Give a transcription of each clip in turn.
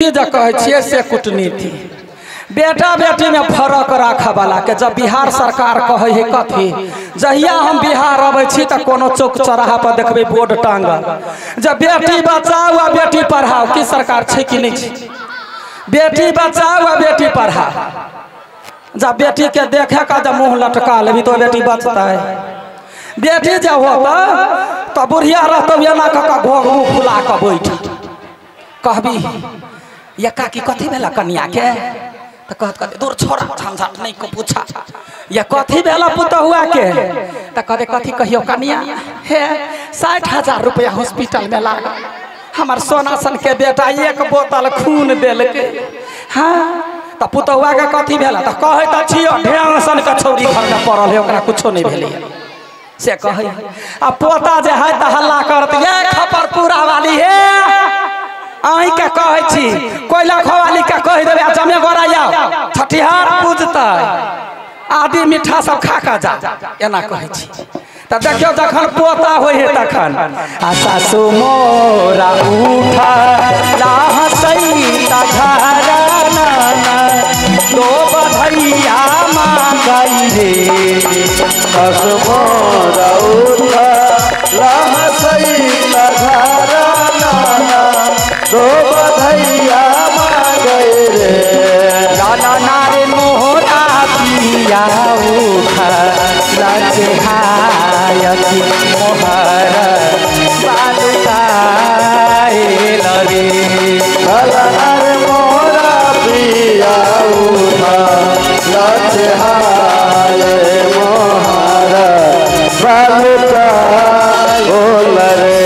कहे से कूटनीति बेटा बेटी में फर्क रखे वाला के जब बिहार सरकार कहे है कथी जहिया हम बिहार अबै छी त कोनो चौक चौराहा पर देखबे बोर्ड टांगल जब बेटी बचाओ आ बेटी पढ़ाओ की सरकार छै कि नहीं छै बेटी बचाओ आ बेटी पढ़ाओ जब बेटी के देखे का जब मुंह लटका लेबी तो बेटी बचता है बेटी जब होता तो बुढ़िया रहतो एना का घोग मुंह फुला के बैठ कहबी ये काकी कथी भेला कन्या के तो कहत दूर छोड़ा झंझट नहीं को पूछा ये कथी भेला पुतहुआ के तो कहते कथी कहियो कन्या हे 60,000 रुपया हॉस्पिटल में लागा हमार सोना सन के बेटा एक बोतल खून देल के हाँ तो पुतहुआ के कथी भेला तो कहे तो छियो ढेंग सन के छौरी घर में पड़ल है ओकरा कुछो नहीं भेलै से कहे आ पोता जे है त हल्ला करत ये खपरपुरा वाली है आई के कहे छी कोयला खवाली के कह देबे जमे गोरा आओ छठिहार पूजता आदि मीठा सब खा खा जा एना कहे छी त देखियो जखन पोता होय है तखन आ सासु मोरा उठा ला हसैता घराना दो बधैया मांगई रे सासु मोरा उठा ला हसैता घराना दो बधैया मांगई रे लाला नारे मोहरा पिया उठा लाचे हायती मोहर बालताए लगे लाला नारे मोहरा पिया उठा लाचे हाय मोहर बालताए लगे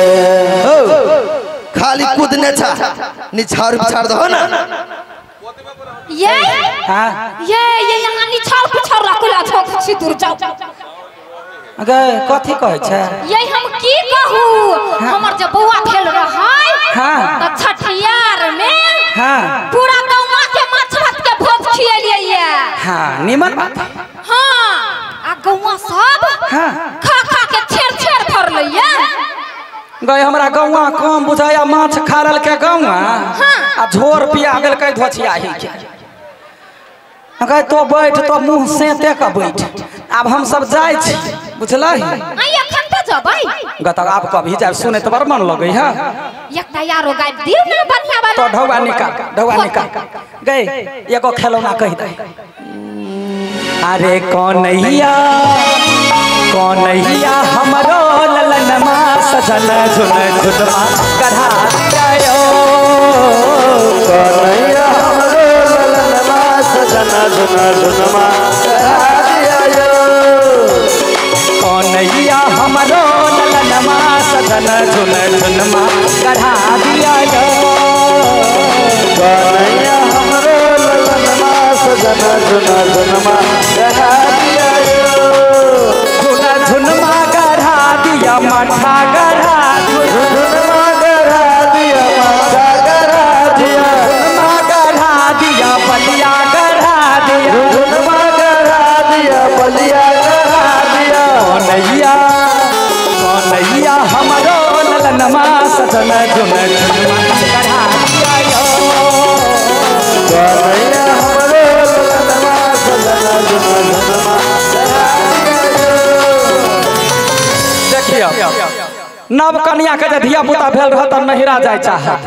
खाली कूदने छा निछाड़ पिछाड़ दो ना ये हां ये यहाँ निछाड़ पिछाड़ रखला छोक छी दूर जाओ अगे कथी कहै छै ये हम की कहू हमर जे बौआ भेल रहै हां त छठियार में हां पूरा गौवा के माछ भात के भोज खिएलिए ये हां निमन बात हां आ गौवा सब हां खा खा के छेड़ छेड़ भरलै ये गए हमरा गौवा कम बुझाया माछ खारल के गौवा आ झोर पिया गेल कै धोछियाही के गए तो बैठ तो मुंह सेते का बैठ अब हम सब जाय छी बुझलही आई एखन त जबै गत आप कभी जाय सुने तो बड़ मन लगै है एकटा यारो गाय दिउ ना बढ़िया वाला तो ढौवा निकाल गए एगो खिलौना कह दे अरे कौनैया हमरो ललनमा सजन झुन झुनमा गधा दियो कन्हैया हमरो ललनमा सजन झुन झुनमा गधा दियो कौनैया हमरो ललनमा सजन झुन झुनमा गधा दियो कन्हैया हमरो ललनमा सजन झुन झुनमा गधा दियो झुनमा गधा दिया मठा गधा झुनमा गधा दिया माथा गधा दिया झुनमा गधा दिया बलिया गधा दिया झुनमा गधा दिया बलिया गधा दिया कौनैया हमरो ललनमा सजन झुन झुनमा गधा दिया कन्हैया हमरो ललनमा सजन झुन झुनमा गधा देखियो नव कन्या के धिया पुता भेल रह त नहिरा जाय चाहत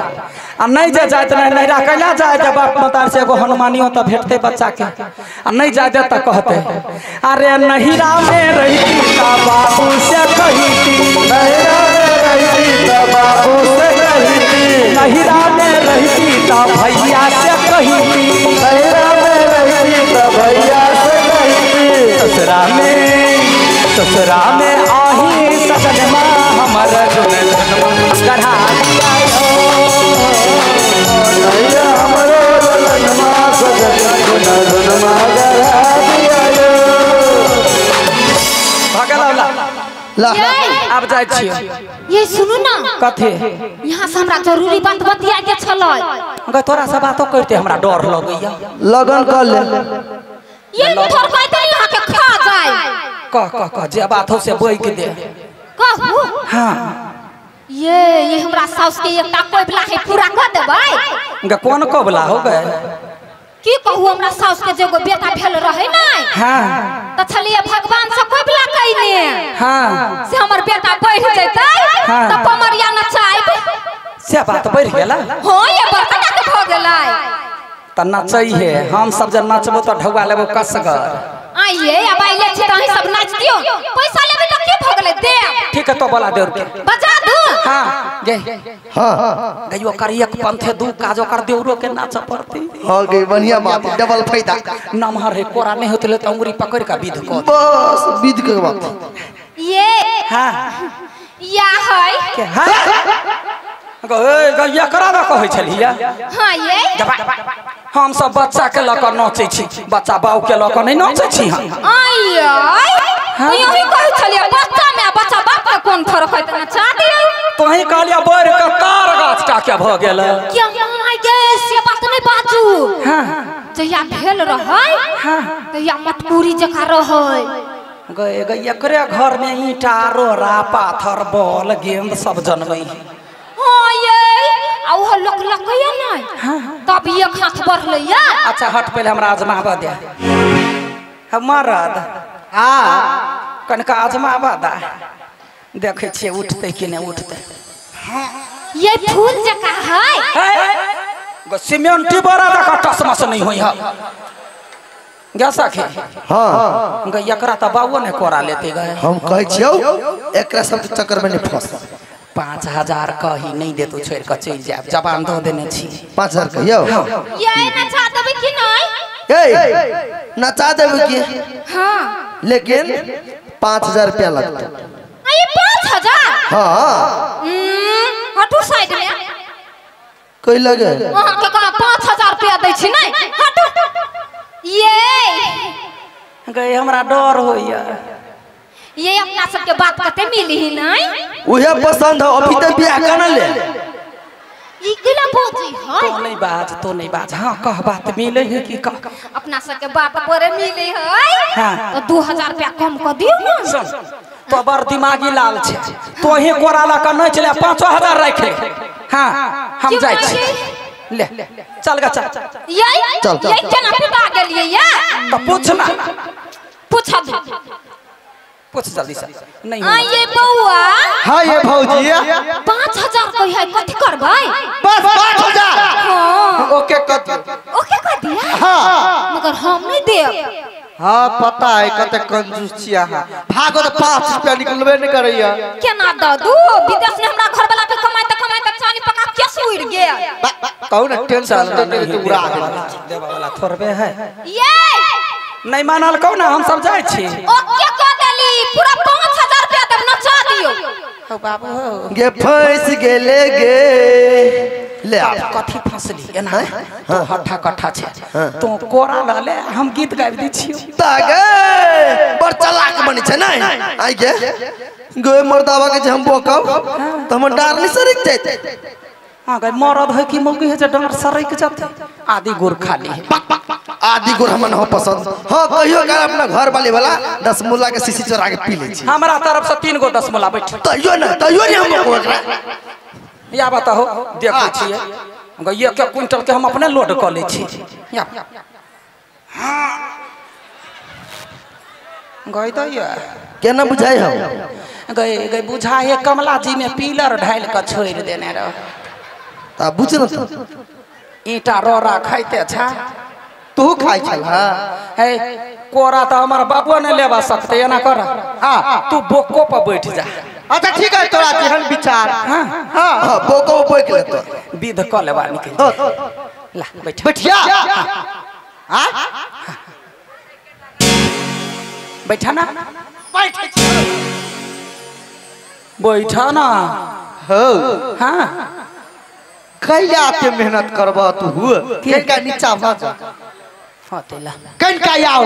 आ नहीं जे जाय त नहिरा कैला जाय जब बाप मतार से एगो हनुमानियो त भेटते बच्चा के आ नहीं जाय दे त कहते अरे नहिरा में रहती त बाबू से कहिती नहिरा में रहती त बाबू से कहिती नहिरा में रहती त भैया से कहिती नहिरा में रहती त भैया से कहिती ससुरा में आही सजनमा हमर झुन झुनमा गधा दिया कन्हैया हमरो ललनमा सजन झुन झुनमा गधा दियो भगला ला अब जाय छियो ये सुनु ना कथी यहाँ से हमरा जरूरी बात बतिया के छलै अगर तोरा से बातो करते हमरा डर लगैया लगन कर ले ये थोर कहते यहाँ के खा जाए कह जे बात हो से बोई के दे कहू हां ये हमरा साउस के एकटा कोबला है पूरा कर देबै। कौन कोबला हो गए? की कहू हमरा साउस के जेगो बेटा भेल रहे ना। हाँ त छलिए भगवान से कोबला कइने। हाँ से हमर बेटा बढ़ जैतै हाँ। त पमरिया नचाइब। से बात बढ़ गेला। हां ये बड़का के भ गेलै। त नचै है हम सब जे नचबो त ढौआ लेबो कसगर। आइए अब आइले छी त अहीं सब नाच दियो। पैसा लेबे त की भ गेलै दे। ठीक है तो बोला दे रुपया। बजा दू। हाँ गे हां गयो कर एक पंथे दू काजो कर देउरो के नाच पड़ती। हां गे बढ़िया बात डबल फायदा। नमहर है कोरा नहीं होतले त अंगुरी पकड़ का विध को बस विध के बात। ये हाँ या है के हाँ गया करा द कहै छलिया। हां ये हम सब बच्चा के लक नाचै छी बच्चा बाऊ के लक नहीं नाचै छी हम। आइए यही कहै छलिए बच्चा में बच्चा बाप के कोन फर्क है त नचा दियो। तोही कहलिया बैर के तार गाछ का के भ गेल। क्या माय गे से बात नहीं बाजू। हां जहिया भेल रहै हां तहिया मटकुरी जका रहै। गए गए एकरे घर में ईंटा रोरा पाथर बॉल गेंद सब जनमै। हां ये आ वो लक लकैया नहीं। तब एक हाथ बढ़ले या। अच्छा हट पहले हमरा आजमाबा दे। मरद कनका आजमाबा दा देखे छे उठते कि नहीं उठते। ये फूल जका है। सीमेंटी बड़ा दा टसमस नहीं होई है। गैसा के हां गई एकरा त बाबू ने कोरा लेते गए। हम कहै छियौ एकरा सब चक्कर में नहीं फंस। 5000 कही नहीं दे तो छोड़ के चल जाब जबान दो देने छी। 5000 कहियो। ये नचा देबे कि नहीं। ए नचा देबे की। हां लेकिन 5000 रुपया लगता। ये 5000। हां हटू साइड में। कोई लगे वहां के कहा 5000 रुपया दै छी नहीं हटू। ये गए हमरा डर होइया। ये अपना सबके बात कते मिली ही नहीं। उहे पसंद हो अभी तक बियाह करना ले। ई किला बोझी है। तो नहीं बाज हाँ कह बात मिले है कि कह अपना सबके बात बड़े मिले है। हाँ तो 2000 रुपया कम कर दियो ना। सुन तो बड़ दिमागी लाल छे तो ही कोराला का नहीं चले 5000 रख ले। हाँ हम जाय छी ले चल गा चल। ये चल, चल, ये चल। केना पिटा गेलिए या। तो पूछ ना पूछा दो। पूछ जल्दी से नहीं आ ये बउआ हां ये भौजी 5000 कहि है कथि करबै। बस 5000। हां ओके कर दियो। ओके कर दिया। हां मगर हम नहीं देब। हां पता है कते कंजूस छिया हां भागो तो 5 रुपया निकलबे नहीं करैया। केना द दू विदेश में हमरा घर वाला के कमाई त चानी पका केस उड़ गया। कहू ना टेंशन नहीं तो उड़ा देवा वाला थोड़बे है। ये नहीं मानल कहू ना हम सब जाय छी। ओके कर देली पूरा 5000 रुपया देब नचा दियो। हो बाबू हो गे फंस गेले गे ले आ कथी फंसली एना तो हट्ठा कट्ठा छे तो कोरा ल ले हम गीत गाबि दी छियो। तागे बड़ चालाक बनी छे नहीं आई गे गे मर्दावा के जे हम बोकब त हम डार नहीं सरक जाते। हां गई मरद है कि मौगी है जे डर सरक जाते। आदि गुर खाली है आदि गुड़ हमन हो पसंद। हां कहियो का अपना घर वाले वाला 10 मुल्ला के शीशी चोरा के पी ले छी। हमरा तरफ से 3 गो 10 मुला बैठ तइयो नहीं हम को या बताओ देखै छियै गई 1 क्विंटल के हम अपने लोड क ले छी। या गई तो या केना बुझाई हम गई गई बुझाए कमला जी में पीलर ढाल के छोड़ देने रह। ता बुझ न त ईटा रोरा खाइते छा तू खाई छल। हां है कोरा तो हमार बाबू ने लेवा सकते है ना कर। हां तू बोको पर बैठ जा। अच्छा ठीक है तोरा जेहन विचार। हां हां बोको बैठ ले तो विध क लेवा निकल ला बैठ बैठिया। हां बैठा ना बैठा ना हो हाँ कैला के मेहनत करबा तू कनका नीचा भाग फतेला कनका आओ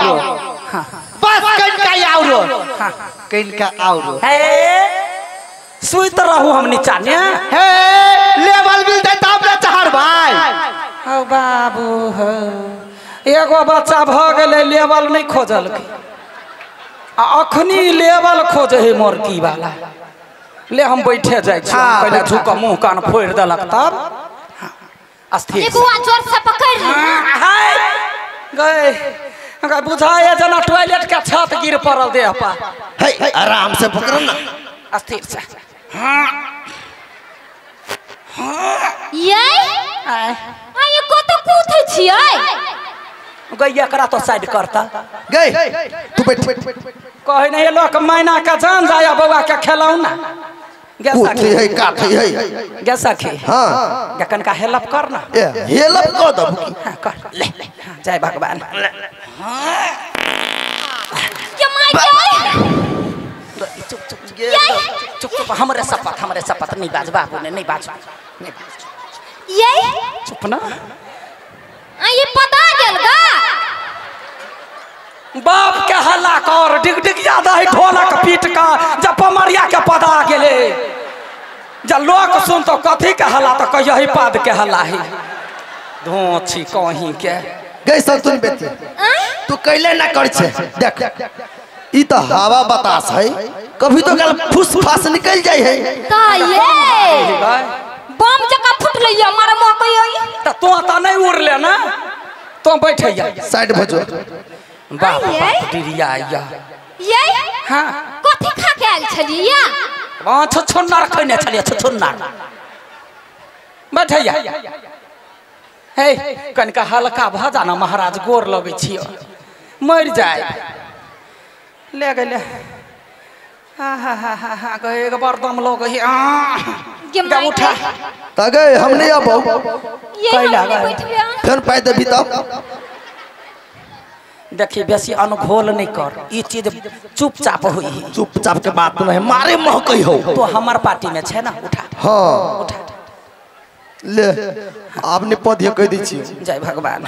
हाँ बस कनका आओ कनका आओ हे सुइत रहू हम नीचा ने हे लेवल मिल दे तब ना चढ़ भाई। हो बाबू हो एगो बच्चा भ गेले लेवल नहीं खोजल के अखनी लेवल खोजे है मोरकी वाला। ले हम बैठे जाय छी हाँ, पहले बैठा। झुक मुंह कान फोड़ देलक तब अस्थिर एगो जोर से पकड़ ली। गए गए बुझाए जना टॉयलेट के छत गिर पड़ल देह पर है आराम से पकड़ो ना। अस्थिर से ये आ ये कत कूदै छियै गैया करा तो साइड करता गए तू बैठ कहे नहीं लोग मैना का जान जाया बउआ के खिलौना कूथे है काथे है गे सखी हाँ गकन का हेल्प कर ना हेल्प कर दब हाँ, कर ले जय भगवान के माय चुप चुप चुप चुप हमरे शपथ नहीं बाज बाबू ने नहीं बाज ये चुप ना आ ये पता गेल गा बाप के हल्ला कर डिग डिग ज्यादा है ढोलक पीट का जब पमरिया के पदा गेले जब लोग सुन तो कथी के हल्ला तो कहियो ही पाद के हल्ला है धोछी कहीं के गई संतुन बेटी तू कैले ना कर छे देख ई तो हवा बतास है कभी तो गल फुस फास निकल जाय है ता ये बम जका फुट लइया मारे मकई तो तू नहीं उड़ ले ना तो बैठे जा साइड भजो बाप ये? डिरिया या ये हां कथी खा के आइल छलिया वहां छुछुन्नर खइने छलिए छुछुन्नर बैठे जा हे कनिका हल्का भ जाना महाराज गोर लगे छियो मर जाए ले गेले हा हा हा हा हा गए एक बार दम लोग ही गे माय उठा त गए हम नहीं आबो ये कैला हमने गए? बैठबे फिर पाए देबी तब देखिए बेसी अनघोल नहीं कर ये चीज चुपचाप हुई चुपचाप के बात नहीं मारे महकई हो तो हमार पार्टी में छे ना उठा हाँ उठा ले आपने पद कह दी छी जय भगवान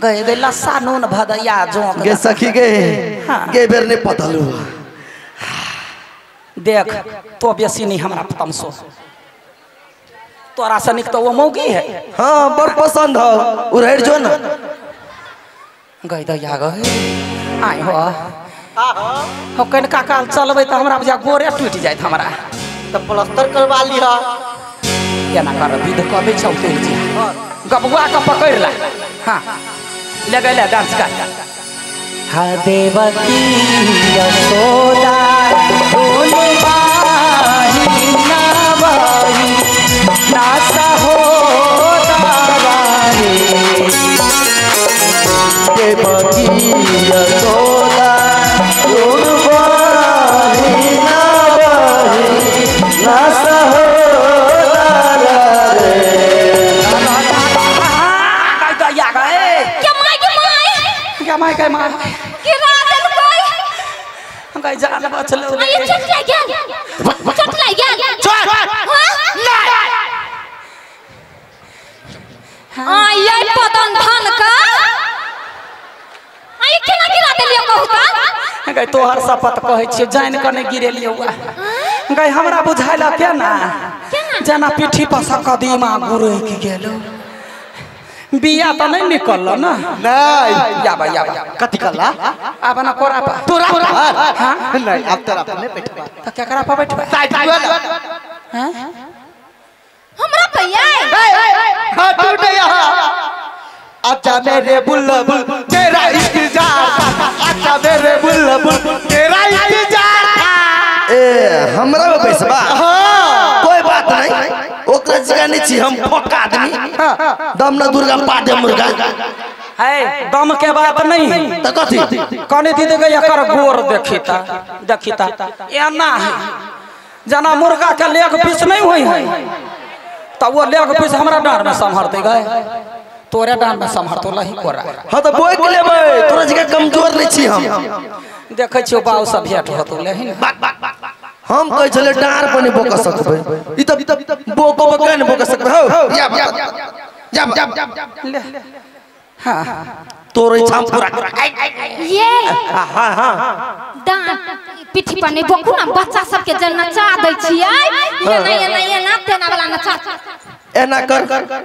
गए गए लस्सा नून भदैया जोंक गे सखी गे गे बेर नहीं पतलू देख तो बेसी नहीं हमरा तमसो तोरा सनिक तो वो मौगी है हाँ बड़ पसंद हो उड़ेर जो ना गई दैया गए आय हो कन का काल चलबे त हमरा बुझा गोरे टूट जाइत हमरा तो प्लास्टर करवा लिया केना कर विध कबे छौ तेल जी गबुआ का पकड़ ला हां ले गए डांस कर हा देवकी यशोदा फूलबाही नवाई नासा हो दारानी देवकी यशोदा फूलबाही नवाई नासा हो के माय के राजन कोई गई जान बचलो आ ये चट ले गया हां आ ये पतन धन का आ ये केना गिरा देलियो कहू का गई तोहर शपथ कहै छियै जान के नहीं गिरेलियो गई हमरा बुझाइला के ना जना पीठी पर सकदीमा गुरई के गेलो बिया तो नहीं निकलल ना नहीं याबा कथी कला अब ना कोरा पा तोरा हां नहीं अब तेरा अपने बैठवा तो क्या करा पा बैठबे हां हमरा भैया हां तू नहीं अच्छा मेरे बुलबुल तेरा इंतजार अच्छा मेरे बुलबुल तेरा इंतजार ए हमरा में पैसा कोई बात नहीं ओकरा जगह नहीं छी हम फोका आदमी दम न दुर्गा पादे मुर्गा है दम के बात नहीं त कथी कने दीदी गई एकर गोर देखिता एना है जना मुर्गा के लेग पीस नहीं हुई है तब वो लेग पीस हमरा डांड में संभरते गए तोरे डांड में संभर तो लही कोरा हां त बोल के लेबै तोरा जगह कमजोर नहीं छी हम देखे छियो बाऊ सब भेट होतो लेहिन हम कह छले डार बने बोक सकबे ई त बोको बकन बोक सकबे हो जा ले हां तोरे छाम पूरा ये हां हां डांट पीठी पर नहीं बोकू ना बच्चा सब के जन नचा दै छियै ये ना तेना वाला नचा एना कर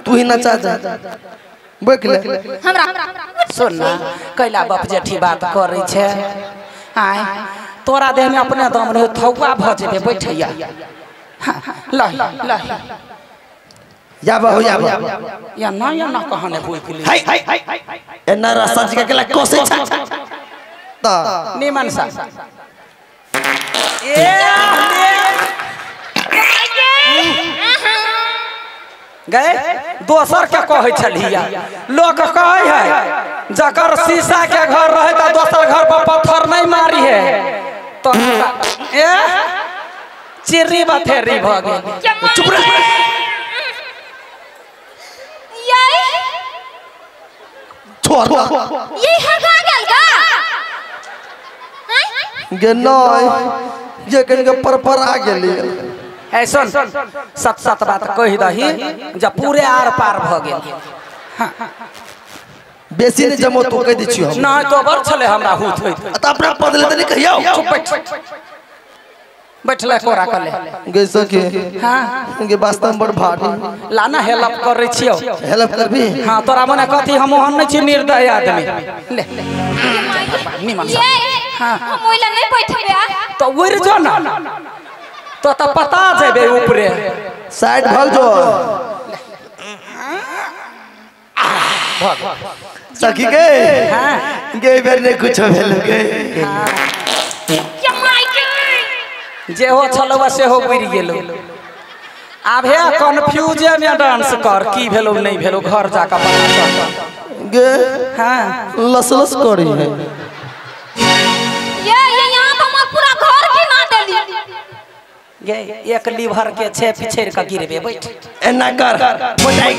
तू ही नचा जा बोक ले हमरा सुन ना कैला बाप जेठी बात करै छै आय तोरा देह में अपने दम रहे थौआ भ जेबे बैठैया ल ल या बहु या या ना कहने बुझ गेली एना रास्ता जी के कोसे छ त निमन सा ए गए दोसर के कहे छलिया लोग कहे है जकर शीशा के घर रहे त दोसर घर पर पत्थर नहीं मारी है तो ए चिर्री बथेरी भ गेल चुप रह छोड़ ये हगा गेल का गे नय जे कन के पर आ गेली है सुन सत सत बात कह दही जब पूरे आर पार भ गेल बेसी ने जमो तो कह दै छी हम ना तो बर छले हमरा हुत होइत त अपना बदले त नहीं कहियो चुप बैठ बैठले कोरा कर ले गे सके हां गे वास्तव में बड़ भारी लाना हेल्प कर छियो हेल्प करबी हां तोरा मने कथी हम ओहन नहीं छी निर्दय आदमी ले निमन सा हां हम ओइला नहीं बैठबे तो उड़ जो ना तो पता जेबे ऊपरे साइड भग जो सखी गे हां गे बेर ने कुछ भेल गे जे हो छलवा से हो बुझ गेलो आब हे कंफ्यूज में डांस कर की भेलो नहीं भेलो घर जाका पता चल गे हां लसलस करी है ये यहां तो हम पूरा घर गिना देली गे एक लीवर के छे पिछड़ के गिरबे बैठ एना कर मोटाई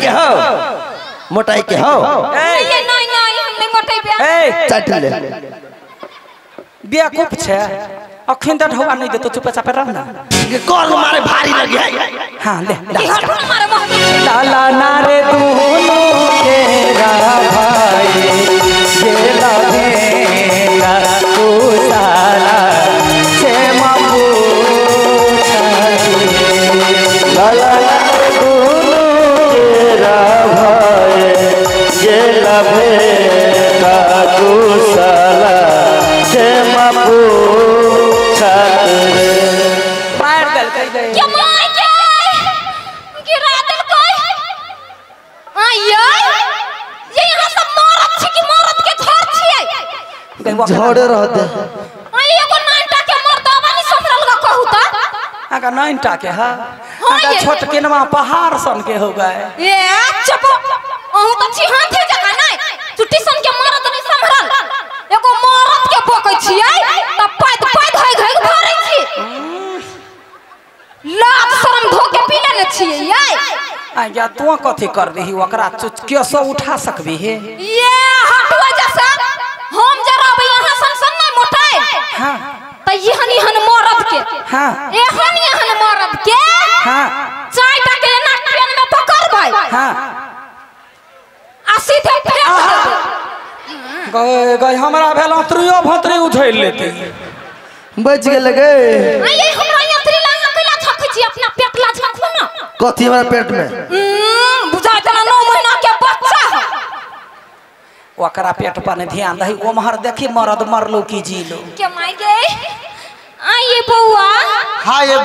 के हो ये नहीं हम नहीं मोटेबे ए चट ले बेवकूफ छे अखन त ढवा नहीं देतो चुप चाप रह ना ये कौन मारे भारी लग गया हां ले हट मारे मोह लाला नारे दोनों तेरा भाई ये लभेला तू साला छे माबू लाला दोनों तेरा भाई ये लभेला तू साला छे माबू मार दल कह दे क्या माय के गिरा दिल कोई आयो ये यहां सब मरद छी कि मरद के घर छिए झड़े रहते आई एगो नानटा के मर्दा बानी संभरल का कहू त आगा नाइनटा के हा आगा छोटकिनवा पहाड़ सन के हो गए ए चुप अहू त छी हाथे जका नहीं चुट्टी सन के मरद नहीं संभरल एगो मरद के बोकै छिए त पैद होय घइ भरै छी लाज शरम धो के पी लेने छिए ये आगा तू कथि कर दही ओकरा केसो उठा सकबी हे ये हटवा जैसा हम जरा अब यहां सन नहीं मोटाई हां त यहन मरद के हां यहन मरद के हां चायटा के ना ट्रेन में पकड़बै हां आ सीधे फेंक गए गए हमरा भेल अंतरियो भंतरी उझैल लेते बच गेल गे ये हमरा यंत्री लांगा कइला छख छी अपना पेटला छखू ना कथी हमरा पेट में बुझा तना 9 महीना के बच्चा है ओकरा पेट पर ध्यान दही ओमहर देखी मरद मरलो की जीलो के माय गे आ ये बौआ हां ये